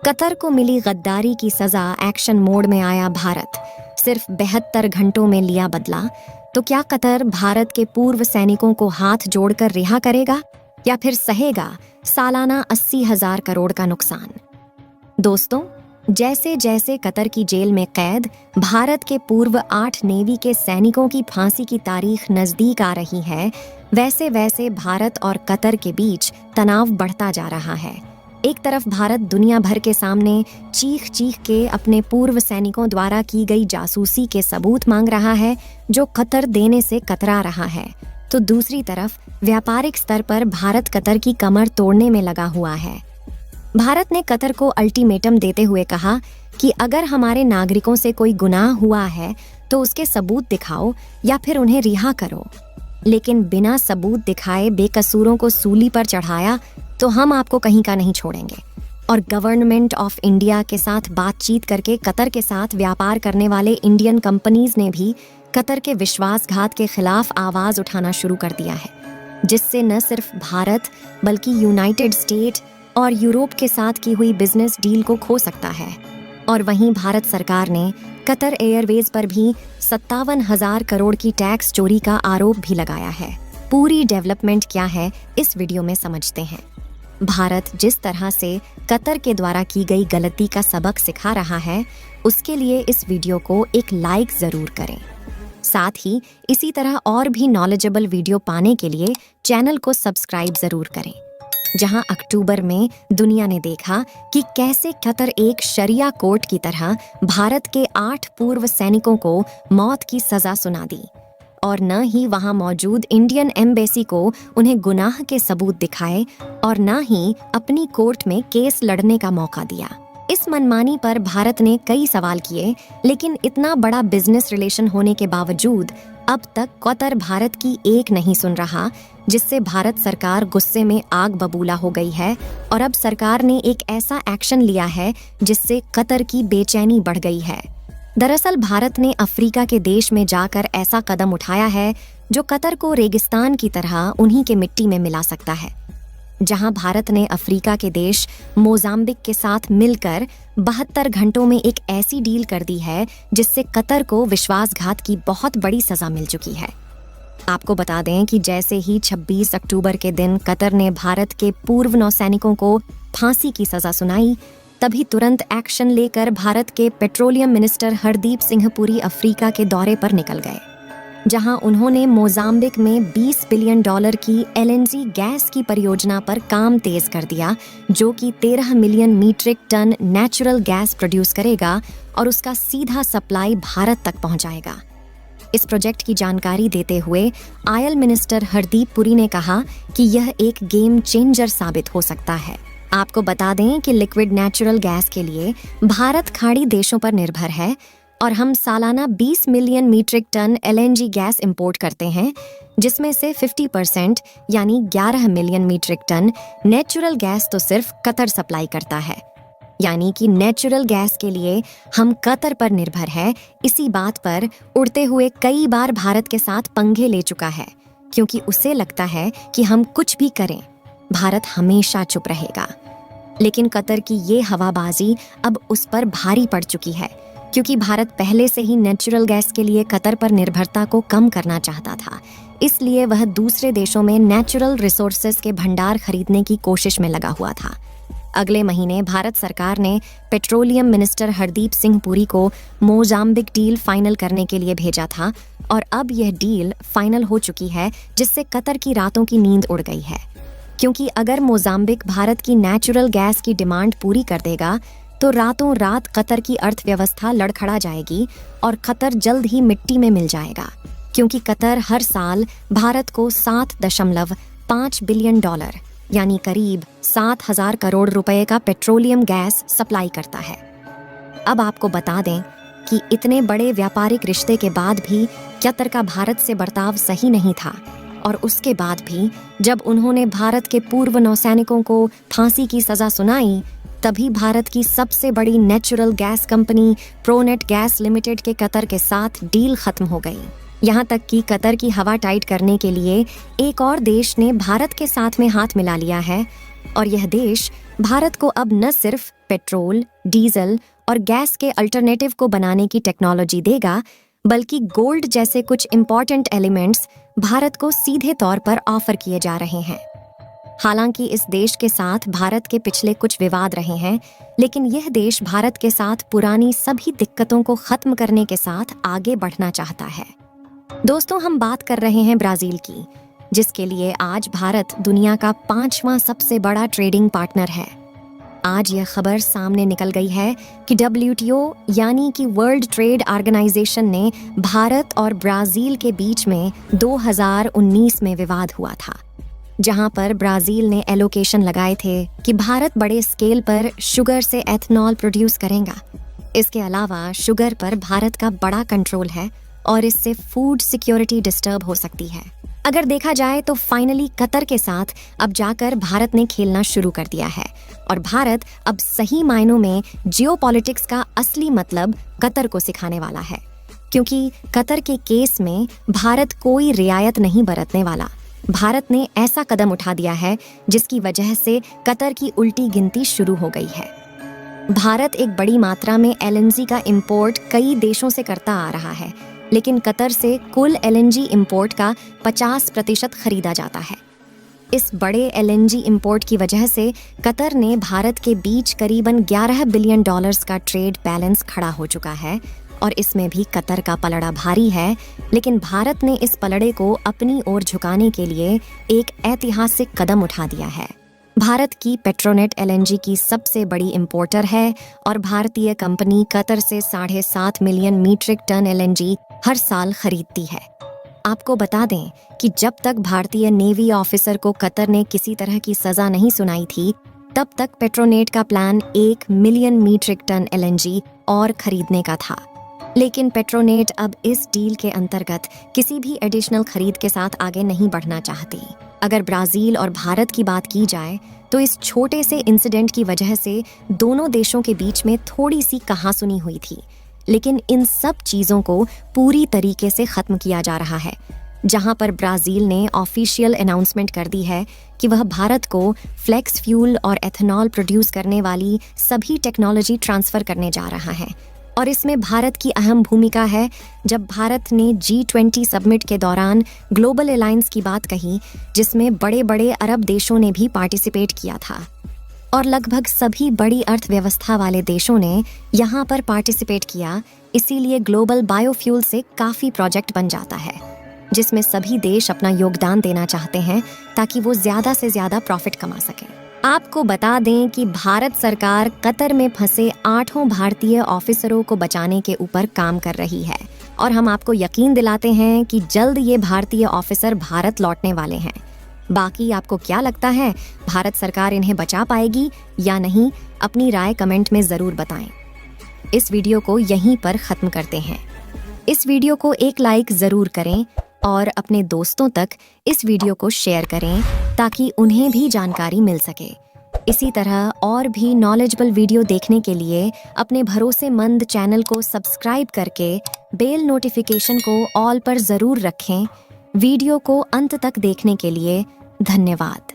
Qatar को मिली गद्दारी की सजा, एक्शन मोड में आया भारत। सिर्फ 72 घंटों में लिया बदला। तो क्या कतर भारत के पूर्व सैनिकों को हाथ जोड़कर रिहा करेगा या फिर सहेगा सालाना 80,000 करोड़ का नुकसान? दोस्तों, जैसे जैसे कतर की जेल में कैद भारत के पूर्व 8 नेवी के सैनिकों की फांसी की तारीख नजदीक आ रही है, वैसे वैसे भारत और कतर के बीच तनाव बढ़ता जा रहा है। एक तरफ भारत दुनिया भर के सामने चीख चीख के अपने पूर्व सैनिकों द्वारा की गई जासूसी के सबूत मांग रहा है, जो कतर देने से कतरा रहा है, तो दूसरी तरफ व्यापारिक स्तर पर भारत कतर की कमर तोड़ने में लगा हुआ है। भारत ने कतर को अल्टीमेटम देते हुए कहा कि अगर हमारे नागरिकों से कोई गुनाह हुआ है तो उसके सबूत दिखाओ या फिर उन्हें रिहा करो, लेकिन बिना सबूत दिखाए बेकसूरों को सूली पर चढ़ाया तो हम आपको कहीं का नहीं छोड़ेंगे। और गवर्नमेंट ऑफ इंडिया के साथ बातचीत करके कतर के साथ व्यापार करने वाले इंडियन कंपनीज ने भी कतर के विश्वासघात के खिलाफ आवाज उठाना शुरू कर दिया है, जिससे न सिर्फ भारत बल्कि यूनाइटेड स्टेट और यूरोप के साथ की हुई बिजनेस डील को खो सकता है। और वहीं भारत सरकार ने कतर एयरवेज पर भी 57,000 करोड़ की टैक्स चोरी का आरोप भी लगाया है। पूरी डेवलपमेंट क्या है, इस वीडियो में समझते हैं। भारत जिस तरह से कतर के द्वारा की गई गलती का सबक सिखा रहा है, उसके लिए इस वीडियो को एक लाइक जरूर करें। साथ ही इसी तरह और भी नॉलेजेबल वीडियो पाने के लिए चैनल को सब्सक्राइब जरूर करें। जहां अक्टूबर में दुनिया ने देखा कि कैसे कतर एक शरिया कोर्ट की तरह भारत के 8 पूर्व सैनिकों को मौत की सजा सुना दी, और न ही वहां मौजूद इंडियन एम्बेसी को उन्हें गुनाह के सबूत दिखाए और न ही अपनी कोर्ट में केस लड़ने का मौका दिया। इस मनमानी पर भारत ने कई सवाल किए, लेकिन इतना बड़ा बिजनेस रिलेशन होने के बावजूद अब तक कतर भारत की एक नहीं सुन रहा, जिससे भारत सरकार गुस्से में आग बबूला हो गई है। और अब सरकार ने एक ऐसा एक्शन लिया है जिससे कतर की बेचैनी बढ़ गई है। दरअसल भारत ने अफ्रीका के देश में जाकर ऐसा कदम उठाया है जो कतर को रेगिस्तान की तरह उन्हीं के मिट्टी में मिला सकता है। जहां भारत ने अफ्रीका के देश मोजाम्बिक के साथ मिलकर 72 घंटों में एक ऐसी डील कर दी है जिससे कतर को विश्वासघात की बहुत बड़ी सजा मिल चुकी है। आपको बता दें कि जैसे ही 26 अक्टूबर के दिन कतर ने भारत के पूर्व नौसैनिकों को फांसी की सजा सुनाई, तभी तुरंत एक्शन लेकर भारत के petroleum minister Hardeep Singh Puri Africa के दौरे पर निकल गए, जहां उन्होंने मोजाम्बिक में $20 बिलियन की LNG गैस की परियोजना पर काम तेज कर दिया, जो कि 13 million metric ton natural gas produce करेगा और उसका सीधा सप्लाई भारत तक पहुंचाएगा। इस प्रोजेक्ट की जानकारी देते हुए ऑयल मिनिस्टर हरदीप पुरी ने कहा कि यह एक गेम चेंजर साबित हो सकता है। आपको बता दें कि लिक्विड नेचुरल गैस के लिए भारत खाड़ी देशों पर निर्भर है और हम सालाना 20 million metric ton LNG gas import करते हैं, जिसमें से 50% यानी 11 million metric ton natural gas तो सिर्फ कतर सप्लाई करता है। यानी कि नेचुरल गैस के लिए हम कतर पर निर्भर है। इसी बात पर उड़ते हुए कई बार भारत के साथ पंगे ले चुका है, क्योंकि उसे लगता है कि हम कुछ भी करें, भारत हमेशा चुप रहेगा। लेकिन कतर की ये हवाबाजी अब उस पर भारी पड़ चुकी है, क्योंकि भारत पहले से ही नेचुरल गैस के लिए कतर पर निर्भरता को कम करना चाहता था। इसलिए वह दूसरे देशों में नेचुरल रिसोर्सेज के भंडार खरीदने की कोशिश में लगा हुआ था। अगले महीने भारत सरकार ने पेट्रोलियम मिनिस्टर हरदीप सिंह पुरी को मोजाम्बिक डील फाइनल करने के लिए भेजा था, और अब यह डील फाइनल हो चुकी है, जिससे कतर की रातों की नींद उड़ गई है। क्योंकि अगर मोजाम्बिक भारत की नेचुरल गैस की डिमांड पूरी कर देगा तो रातों रात कतर की अर्थव्यवस्था लड़खड़ा जाएगी और कतर जल्द ही मिट्टी में मिल जाएगा, क्योंकि कतर हर साल भारत को $7.5 बिलियन यानी करीब 7,000 करोड़ रुपए का पेट्रोलियम गैस सप्लाई करता है। अब आपको बता दें कि इतने बड़े व्यापारिक रिश्ते के बाद भी कतर का भारत से बर्ताव सही नहीं था, और उसके बाद भी जब उन्होंने भारत के पूर्व नौसैनिकों को फांसी की सजा सुनाई, तभी भारत की सबसे बड़ी natural gas company pronate gas limited के कतर के साथ डील खत्म हो गई। यहाँ तक कि कतर की हवा टाइट करने के लिए एक और देश ने भारत के साथ में हाथ मिला लिया है, और यह देश भारत को अब न सिर्फ पेट्रोल, डीजल और गैस के अल्टरनेटिव को बनाने की टेक्नोलॉजी देगा, बल्कि गोल्ड जैसे कुछ इंपॉर्टेंट एलिमेंट्स भारत को सीधे तौर पर ऑफर किए जा रहे हैं। हालांकि इस देश के साथ भारत के पिछले कुछ विवाद रहे हैं, लेकिन यह देश भारत के साथ पुरानी सभी दिक्कतों को खत्म करने के साथ आगे बढ़ना चाहता है। दोस्तों, हम बात कर रहे हैं ब्राजील की, जिसके लिए आज भारत दुनिया का 5वां सबसे बड़ा ट्रेडिंग पार्टनर है। आज यह खबर सामने निकल गई है कि WTO यानी कि वर्ल्ड ट्रेड ऑर्गेनाइजेशन ने भारत और ब्राजील के बीच में 2019 में विवाद हुआ था, जहां पर ब्राजील ने एलोकेशन लगाए थे कि भारत बड़े स्केल पर शुगर से एथनॉल प्रोड्यूस करेगा। इसके अलावा शुगर पर भारत का बड़ा कंट्रोल है और इससे फूड सिक्योरिटी डिस्टर्ब हो सकती है। अगर देखा जाए तो फाइनली कतर के साथ अब जाकर भारत ने खेलना शुरू कर दिया है और भारत अब सही मायनों में जियोपॉलिटिक्स का असली मतलब कतर को सिखाने वाला है, क्योंकि कतर के केस में भारत कोई रियायत नहीं बरतने वाला। भारत ने ऐसा कदम उठा दिया है जिसकी वजह से कतर की उल्टी गिनती शुरू हो गई है। भारत एक बड़ी मात्रा में LNG का इंपोर्ट कई देशों से करता आ रहा है, लेकिन कतर से कुल LNG इंपोर्ट का 50% खरीदा जाता है। इस बड़े LNG इंपोर्ट की वजह से कतर ने भारत के बीच करीबन $11 बिलियन का ट्रेड बैलेंस खड़ा हो चुका है और इसमें भी कतर का पलड़ा भारी है। लेकिन भारत ने इस पलड़े को अपनी ओर झुकाने के लिए एक ऐतिहासिक कदम उठा दिया है। भारत की पेट्रोनेट LNG की सबसे बड़ी इंपोर्टर है और भारतीय कंपनी कतर से 7.5 मिलियन मीट्रिक टन LNG हर साल खरीदती है। आपको बता दें कि जब तक भारतीय नेवी ऑफिसर को कतर ने किसी तरह की सजा नहीं सुनाई थी, तब तक पेट्रोनेट का plan 1 million metric ton LNG और खरीदने का था। लेकिन पेट्रोनेट अब इस डील के अंतर्गत किसी भी एडिशनल खरीद के साथ आगे नहीं बढ़ना चाहती। अगर ब्राजील और भारत की बात की जाए तो इस छोटे से इंसिडेंट की वजह से दोनों देशों के बीच में थोड़ी सी कहासुनी हुई थी, लेकिन इन सब चीज़ों को पूरी तरीके से ख़त्म किया जा रहा है, जहां पर ब्राज़ील ने ऑफिशियल अनाउंसमेंट कर दी है कि वह भारत को फ्लेक्स फ्यूल और एथनॉल प्रोड्यूस करने वाली सभी टेक्नोलॉजी ट्रांसफ़र करने जा रहा है। और इसमें भारत की अहम भूमिका है, जब भारत ने G20 समिट के दौरान ग्लोबल अलायंस की बात कही, जिसमें बड़े बड़े अरब देशों ने भी पार्टिसिपेट किया था और लगभग सभी बड़ी अर्थव्यवस्था वाले देशों ने यहाँ पर पार्टिसिपेट किया। इसीलिए ग्लोबल बायोफ्यूल से काफ़ी प्रोजेक्ट बन जाता है, जिसमें सभी देश अपना योगदान देना चाहते हैं ताकि वो ज़्यादा से ज़्यादा प्रॉफिट कमा सकें। आपको बता दें कि भारत सरकार कतर में फंसे 8 भारतीय ऑफिसरों को बचाने के ऊपर काम कर रही है और हम आपको यकीन दिलाते हैं कि जल्द ये भारतीय ऑफिसर भारत लौटने वाले हैं। बाकी आपको क्या लगता है, भारत सरकार इन्हें बचा पाएगी या नहीं? अपनी राय कमेंट में ज़रूर बताएं। इस वीडियो को यहीं पर ख़त्म करते हैं। इस वीडियो को एक लाइक ज़रूर करें और अपने दोस्तों तक इस वीडियो को शेयर करें ताकि उन्हें भी जानकारी मिल सके। इसी तरह और भी नॉलेजेबल वीडियो देखने के लिए अपने भरोसेमंद चैनल को सब्सक्राइब करके बेल नोटिफिकेशन को ऑल पर ज़रूर रखें। वीडियो को अंत तक देखने के लिए धन्यवाद।